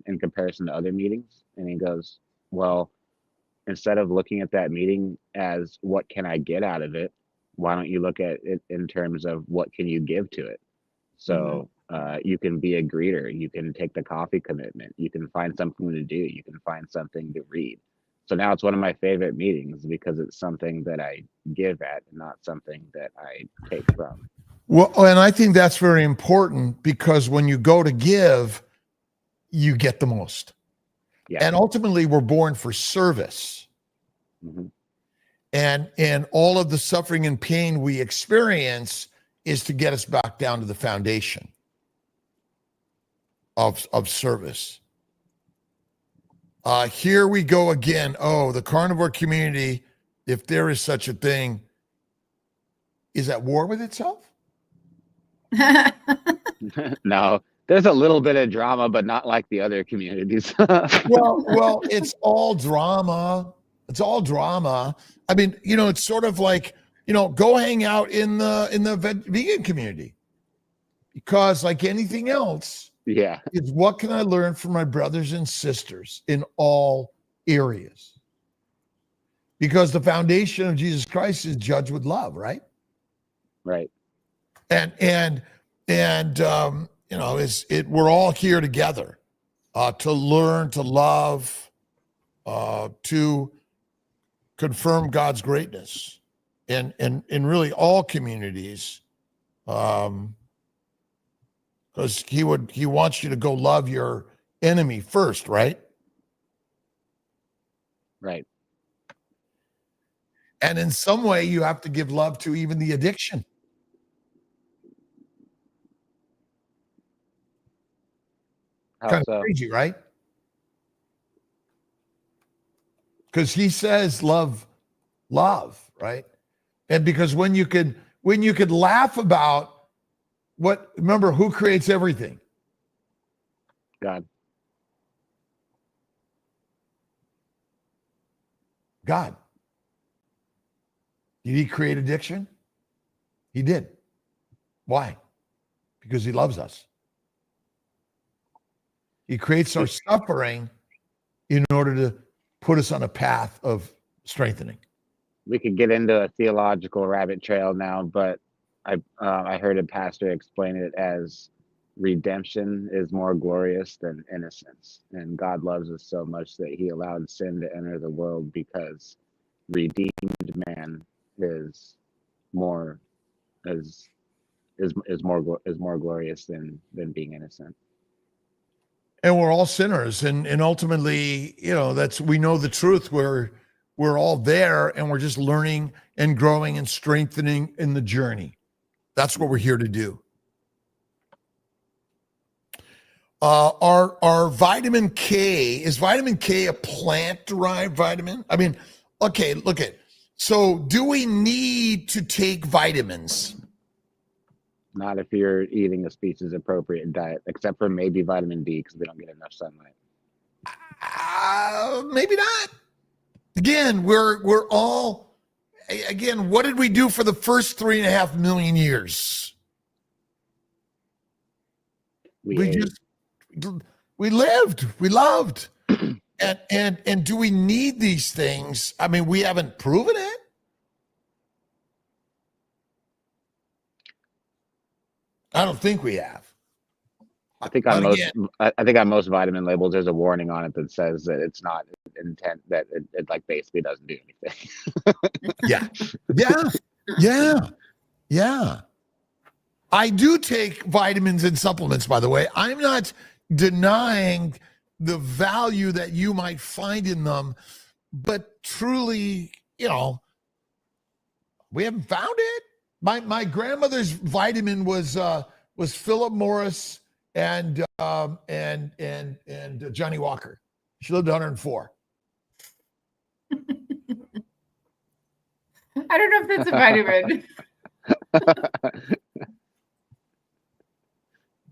in comparison to other meetings. And he goes, well, instead of looking at that meeting as what can I get out of it, why don't you look at it in terms of what can you give to it? So you can be a greeter, you can take the coffee commitment, you can find something to do, you can find something to read. So now it's one of my favorite meetings, because it's something that I give at, and not something that I take from. Well, and I think that's very important, because when you go to give, you get the most. Yeah. And ultimately, we're born for service. Mm-hmm. And all of the suffering and pain we experience is to get us back down to the foundation of service. Here we go again. Oh, the carnivore community, if there is such a thing, is at war with itself? No, there's a little bit of drama, but not like the other communities. Well, it's all drama. It's all drama. I mean, you know, it's sort of like, you know, go hang out in the vegan community, because like anything else, Yeah. is what can I learn from my brothers and sisters in all areas? Because the foundation of Jesus Christ is judged with love, right? Right. And you know, we're all here together to learn, to love, to confirm God's greatness in really all communities. Because he wants you to go love your enemy first, right? Right. And in some way, you have to give love to even the addiction. How Kind so? of crazy, right? Because he says love, right? And because when you could laugh about remember who creates everything? God. God. Did he create addiction? He did. Why? Because he loves us. He creates our suffering in order to put us on a path of strengthening. We could get into a theological rabbit trail now, but I heard a pastor explain it as redemption is more glorious than innocence, and God loves us so much that He allowed sin to enter the world because redeemed man is more glorious than being innocent. And we're all sinners, and ultimately, we know the truth. We're all there, and we're just learning and growing and strengthening in the journey. That's what we're here to do. Our vitamin K, is vitamin K a plant-derived vitamin? I mean, okay, look at. So, do we need to take vitamins? Not if you're eating a species-appropriate diet, except for maybe vitamin D because we don't get enough sunlight. Maybe not. Again, we're all. Again, what did we do for the first 3.5 million years? We lived. We loved. and do we need these things? I mean, we haven't proven it. I don't think we have. I think on most vitamin labels, there's a warning on it that says that it's not intent, that it like basically doesn't do anything. Yeah. I do take vitamins and supplements, by the way. I'm not denying the value that you might find in them, but truly, we haven't found it. My grandmother's vitamin was Philip Morris and Johnny Walker. She lived 104. I don't know if that's a vitamin.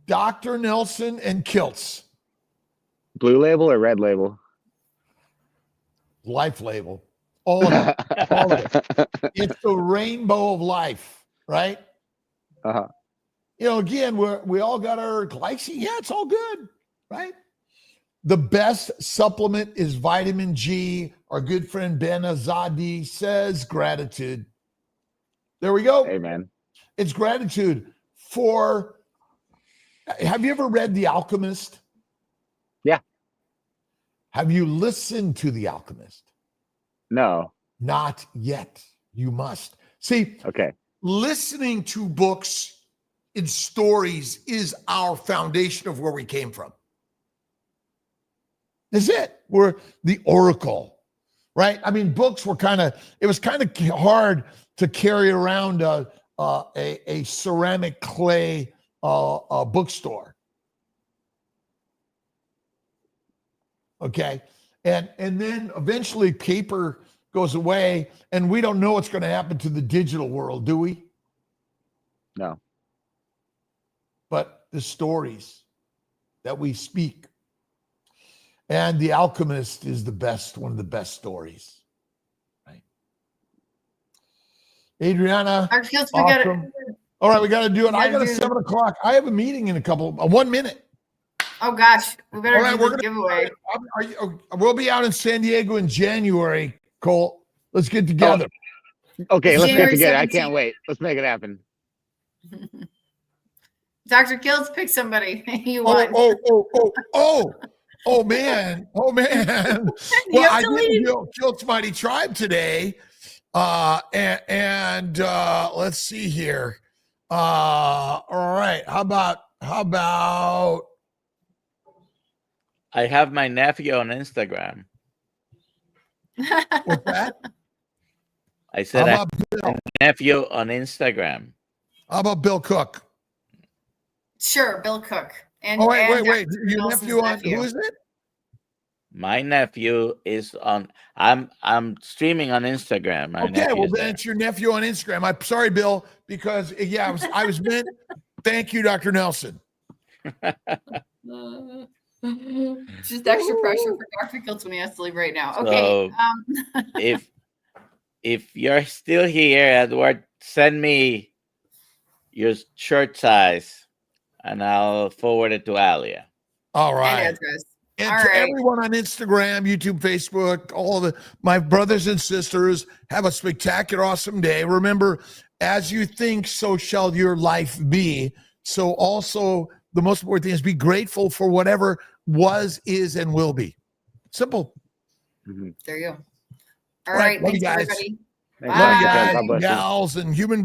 Dr. Nelson and Kiltz. Blue label or red label? Life label. All of it. All of it. It's the rainbow of life, right? Uh-huh. Again, we all got our glycine. Yeah, it's all good, right? The best supplement is vitamin G. Our good friend Ben Azadi says gratitude. There we go. Amen. It's gratitude for. Have you ever read The Alchemist? Yeah. Have you listened to The Alchemist? No. Not yet. You must. See, okay. Listening to books and stories is our foundation of where we came from. Is it? We're the oracle, right? I mean, books were it was kind of hard to carry around a ceramic clay bookstore. Okay. And then eventually paper goes away, and we don't know what's going to happen to the digital world, do we? No. But the stories that we speak. And The Alchemist is one of the best stories. Right. Adriana. Awesome. All right, we got to do it. I got a 7 o'clock. I have a meeting in 1 minute. Oh gosh, we better do the giveaway. We'll be out in San Diego in January, Colt. Let's get together. Okay, let's get together. 17th. I can't wait. Let's make it happen. Dr. Kiltz, pick somebody. You won. Oh man. Oh man. You Well, have I to did leave. Kiltz Mighty Tribe today. And let's see here. All right. How about I have my nephew on Instagram. what's that? I How said I about have Bill? a nephew on Instagram. How about Bill Cook? Sure, Bill Cook. And Oh, wait. Dr. Your Nelson's nephew on who is it? My nephew is on. I'm streaming on Instagram. My Okay, nephew well is then there. it's your nephew on Instagram. I'm sorry, Bill, because yeah, I was meant. Thank you, Dr. Nelson. Just extra pressure for Dr. Kiltz when he has to leave right now. Okay. So, if you're still here, Edward, send me your shirt size, and I'll forward it to Alia. All and right. address. And All to right. everyone on Instagram, YouTube, Facebook, all of my brothers and sisters, have a spectacular, awesome day. Remember, as you think, so shall your life be. So also, the most important thing is be grateful for whatever was, is, and will be. Simple. There you go. All All right, right. love you Thanks, guys. everybody. Thanks, Love you Bye. guys, God bless you. gals, and human beings.